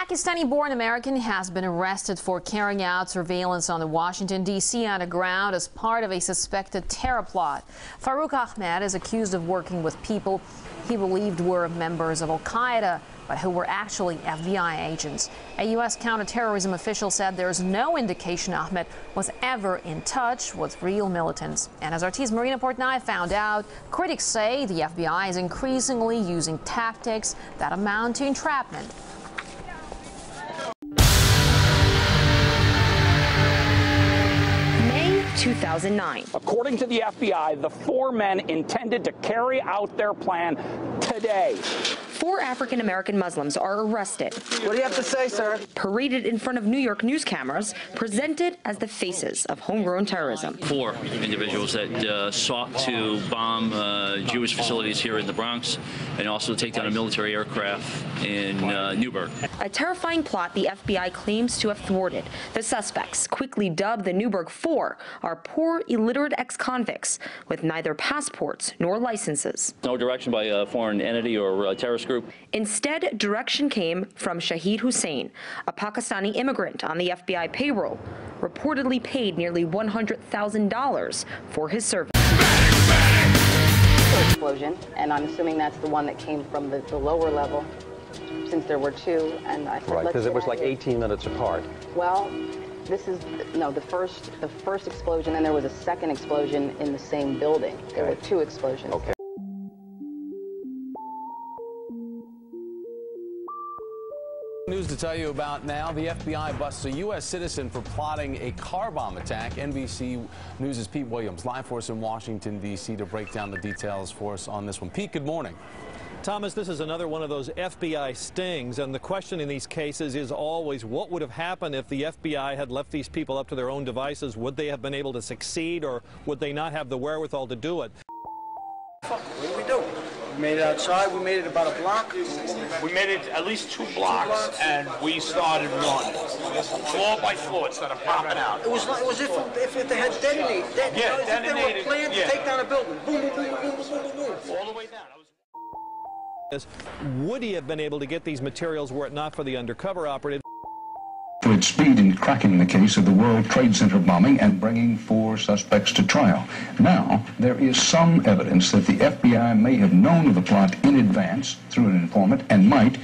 Pakistani-born American has been arrested for carrying out surveillance on the Washington, D.C. underground as part of a suspected terror plot. Farouk Ahmed is accused of working with people he believed were members of al-Qaeda, but who were actually FBI agents. A U.S. counterterrorism official said there's no indication Ahmed was ever in touch with real militants. And as RT's Marina Portnoy found out, critics say the FBI is increasingly using tactics that amount to entrapment. 2009. According to the FBI, the four men intended to carry out their plan today. 4 African-American Muslims are arrested. What do you have to say, sir? Paraded in front of New York news cameras, presented as the faces of homegrown terrorism. 4 individuals that sought to bomb Jewish facilities here in the Bronx and also take down a military aircraft in Newburgh. A terrifying plot the FBI claims to have thwarted. The suspects, quickly dubbed the Newburgh 4, are poor, illiterate ex-convicts with neither passports nor licenses. No direction by a foreign entity or a terrorist group. Instead, direction came from Shahid Hussain, a Pakistani immigrant on the FBI payroll, reportedly paid nearly $100,000 for his service. Explosion, and I'm assuming that's the one that came from the lower level, since there were 2. And I said, right, because it was like 18 minutes apart. Well, this is the first explosion, and there was a second explosion in the same building. Okay. There were 2 explosions. Okay. News to tell you about now. The FBI busts a U.S. citizen for plotting a car bomb attack. NBC News' Pete Williams live for us in Washington, D.C. to break down the details for us on this one. Pete, good morning. Thomas, this is another one of those FBI stings, and the question in these cases is always what would have happened if the FBI had left these people up to their own devices? Would they have been able to succeed, or would they not have the wherewithal to do it? What did we do? We made it outside. We made it about a block. We made it at least 2 blocks, and we started running. Floor by floor, instead of popping out. It was if they had detonated. Yeah, if they were planned to take down a building. Boom, boom, boom, boom, boom, boom, boom. All the way down. Would he have been able to get these materials were it not for the undercover operative? For its speed in cracking the case of the World Trade Center bombing and bringing 4 suspects to trial. Now, there is some evidence that the FBI may have known of the plot in advance through an informant and might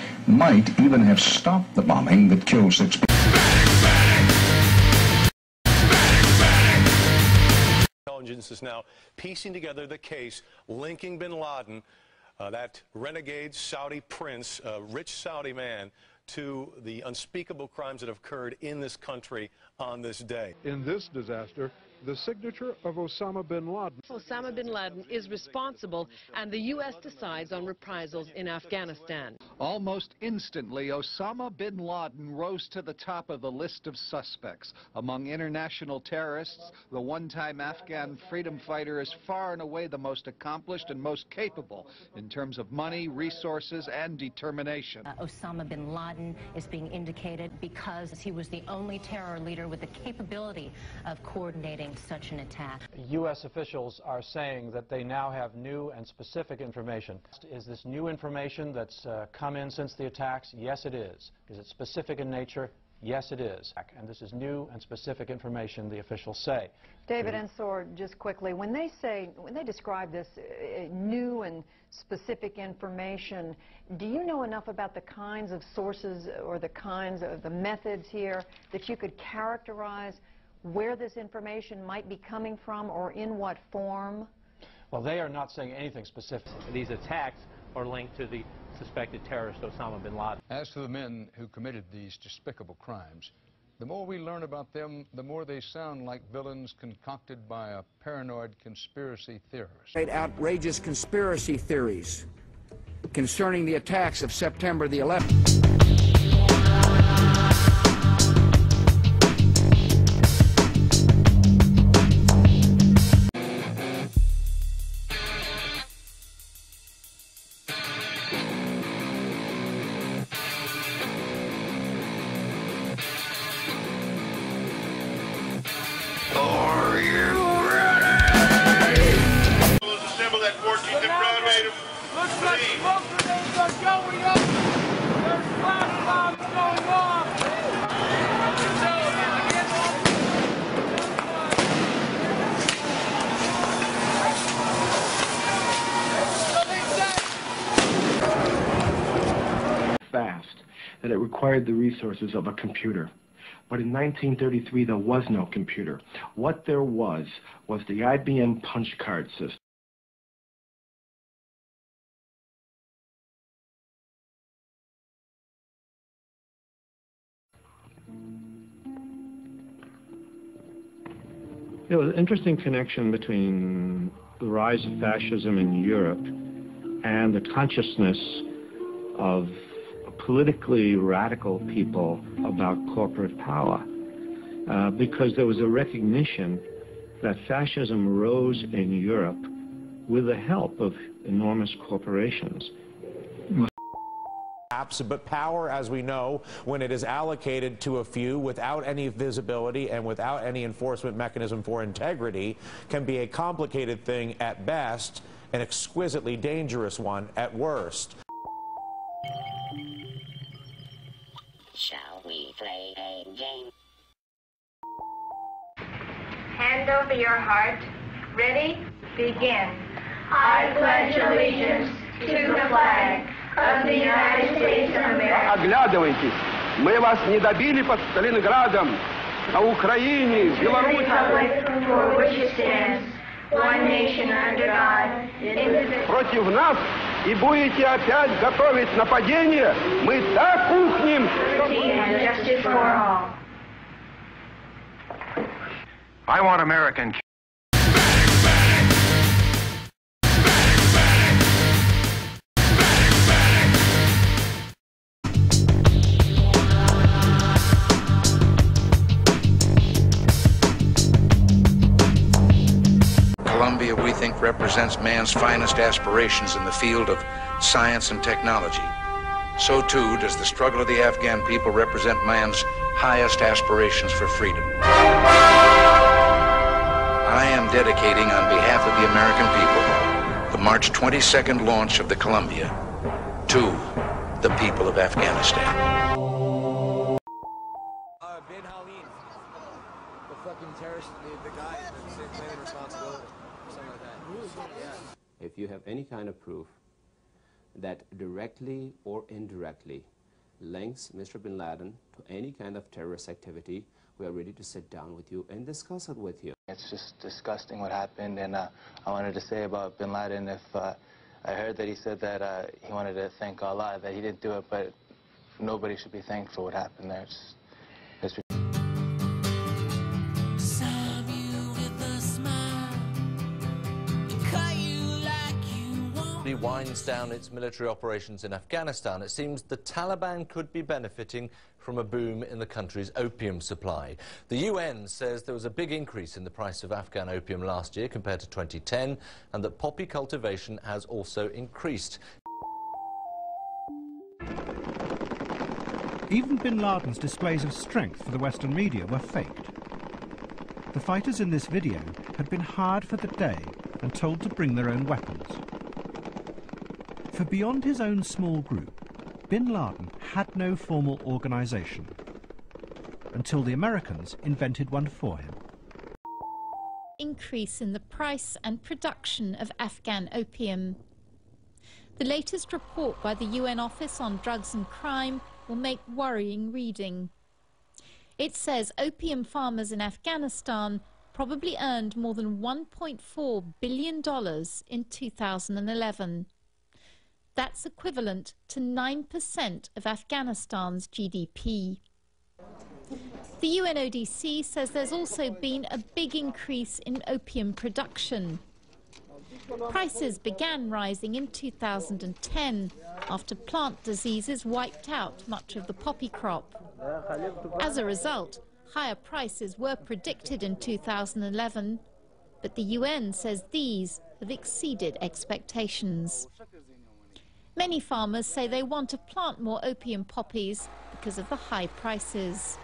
even have stopped the bombing that killed 6 people. Intelligence is now piecing together the case linking bin Laden, that renegade Saudi prince, rich Saudi man, to the unspeakable crimes that have occurred in this country on this day. In this disaster, the signature of Osama bin Laden. Osama bin Laden is responsible, and the U.S. decides on reprisals in Afghanistan. Almost instantly, Osama bin Laden rose to the top of the list of suspects. Among international terrorists, the one-time Afghan freedom fighter is far and away the most accomplished and most capable in terms of money, resources, and determination. Osama bin Laden is being indicated because he was the only terror leader with the capability of coordinating such an attack. U.S. officials are saying that they now have new and specific information. Is this new information that's come in since the attacks? Yes, it is. Is it specific in nature? Yes, it is. And this is new and specific information, the officials say. David Ensor, just quickly, when they describe this new and specific information, do you know enough about the kinds of sources or the kinds of the methods here that you could characterize where this information might be coming from or in what form? Well, they are not saying anything specific. These attacks are linked to the suspected terrorist Osama bin Laden. As to the men who committed these despicable crimes, the more we learn about them, the more they sound like villains concocted by a paranoid conspiracy theorist. Outrageous conspiracy theories concerning the attacks of September the 11th. Are you ready? We'll assemble at 14th and Broadway. Looks like smoke grenades are going up. There's that it required the resources of a computer. But in 1933, there was no computer. What there was the IBM punch card system. There was an interesting connection between the rise of fascism in Europe and the consciousness of politically radical people about corporate power, because there was a recognition that fascism rose in Europe with the help of enormous corporations. But power, as we know, when it is allocated to a few without any visibility and without any enforcement mechanism for integrity, can be a complicated thing at best, an exquisitely dangerous one at worst. Shall we play a game? Hand over your heart. Ready? Begin. I pledge allegiance to the flag of the United States of America. Оглядывайтесь, мы вас не добили под Сталинградом, на Украине, в Беларуси. For which it stands, one nation under God, indivisible. Против нас и будете опять готовить нападение, мы так ухнем. Justice for all. I want American. Columbia, we think, represents man's finest aspirations in the field of science and technology. So too does the struggle of the Afghan people represent man's highest aspirations for freedom. I am dedicating on behalf of the American people the March 22nd launch of the Columbia to the people of Afghanistan. The fucking terrorist, the guy that's claiming responsibility, something like that. Yeah. If you have any kind of proof that directly or indirectly links Mr. bin Laden to any kind of terrorist activity, we are ready to sit down with you and discuss it with you. It's just disgusting what happened, and I wanted to say about bin Laden, if I heard that he said that he wanted to thank Allah, that he didn't do it, but nobody should be thanked for what happened there. It's winds down its military operations in Afghanistan, it seems the Taliban could be benefiting from a boom in the country's opium supply. The UN says there was a big increase in the price of Afghan opium last year compared to 2010, and that poppy cultivation has also increased. Even bin Laden's displays of strength for the Western media were faked. The fighters in this video had been hired for the day and told to bring their own weapons. For beyond his own small group, bin Laden had no formal organization, until the Americans invented one for him. Increase in the price and production of Afghan opium. The latest report by the UN Office on Drugs and Crime will make worrying reading. It says opium farmers in Afghanistan probably earned more than $1.4 billion in 2011. That's equivalent to 9% of Afghanistan's GDP. The UNODC says there's also been a big increase in opium production. Prices began rising in 2010 after plant diseases wiped out much of the poppy crop. As a result, higher prices were predicted in 2011, but the UN says these have exceeded expectations. Many farmers say they want to plant more opium poppies because of the high prices.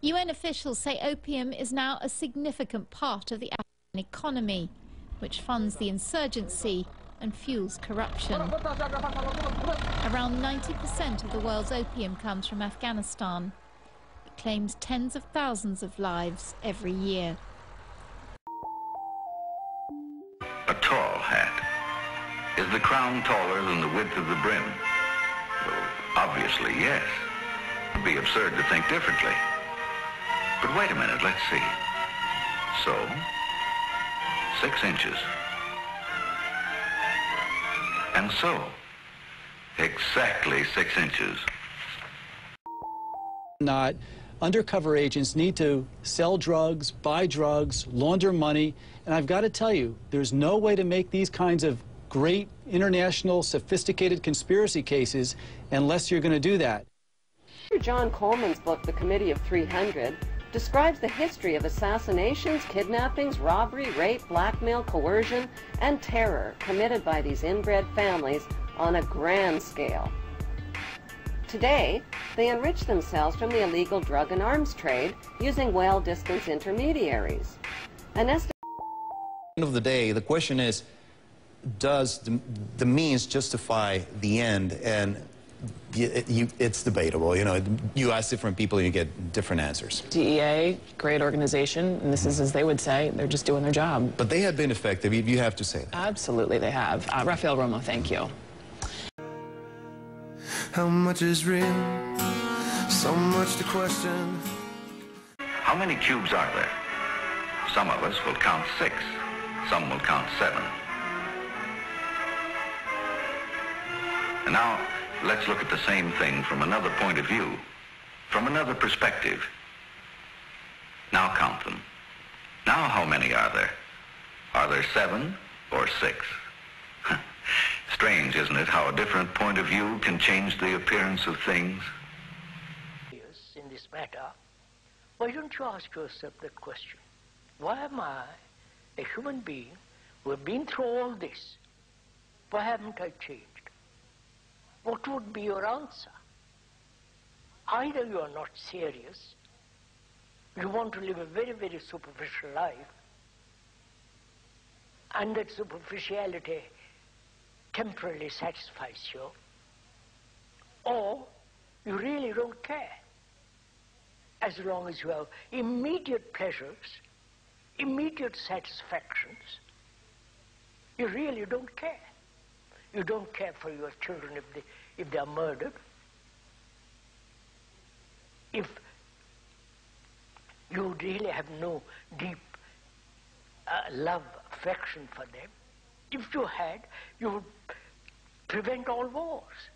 UN officials say opium is now a significant part of the Afghan economy, which funds the insurgency and fuels corruption. Around 90% of the world's opium comes from Afghanistan. It claims tens of thousands of lives every year. A tall hat. Is the crown taller than the width of the brim? Well, Obviously, yes. It would be absurd to think differently. But wait a minute, let's see. So, 6 inches. And so, exactly 6 inches. Not. Undercover agents need to sell drugs, buy drugs, launder money, and I've got to tell you, there's no way to make these kinds of great international sophisticated conspiracy cases unless you're going to do that. John Coleman's book, The Committee of 300, describes the history of assassinations, kidnappings, robbery, rape, blackmail, coercion, and terror committed by these inbred families on a grand scale. Today, they enrich themselves from the illegal drug and arms trade using well-distanced intermediaries. At the end of the day, the question is, does the means justify the end? And it's debatable. You know, you ask different people and you get different answers. DEA, great organization, and this is, as they would say, they're just doing their job. But they have been effective, you have to say that. Absolutely, they have. Rafael Romo, thank you. How much is real? So much to question. How many cubes are there? Some of us will count 6. Some will count 7. And now, let's look at the same thing from another point of view, from another perspective. Now count them. Now how many are there? Are there 7 or 6? Strange, isn't it, how a different point of view can change the appearance of things? In this matter, why don't you ask yourself that question? Why am I, a human being, who have been through all this, why haven't I changed? What would be your answer? Either you are not serious, you want to live a very, very superficial life, and that superficiality temporarily satisfies you, or you really don't care. As long as you have immediate pleasures, immediate satisfactions, you really don't care. You don't care for your children if they are murdered. If you really have no deep love, affection for them, if you had, you would prevent all wars.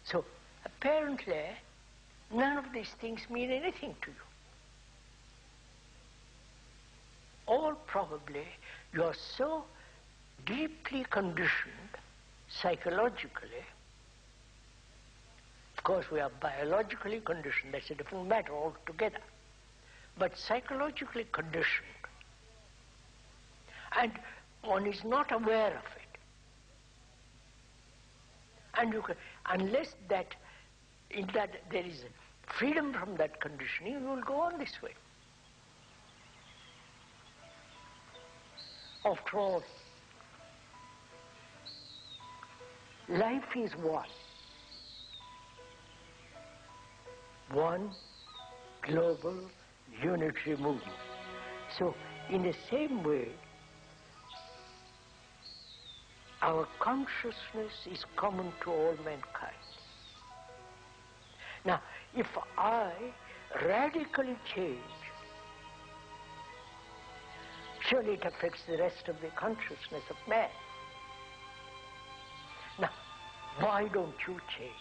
So apparently, none of these things mean anything to you. Or probably you are so deeply conditioned psychologically. Of course, we are biologically conditioned, that's a different matter altogether. But psychologically conditioned, and one is not aware of it. And you can, unless that there is freedom from that conditioning, you will go on this way. After all, life is one global unitary movement. So, in the same way, our consciousness is common to all mankind. Now, if I radically change, surely it affects the rest of the consciousness of man. Now, why don't you change?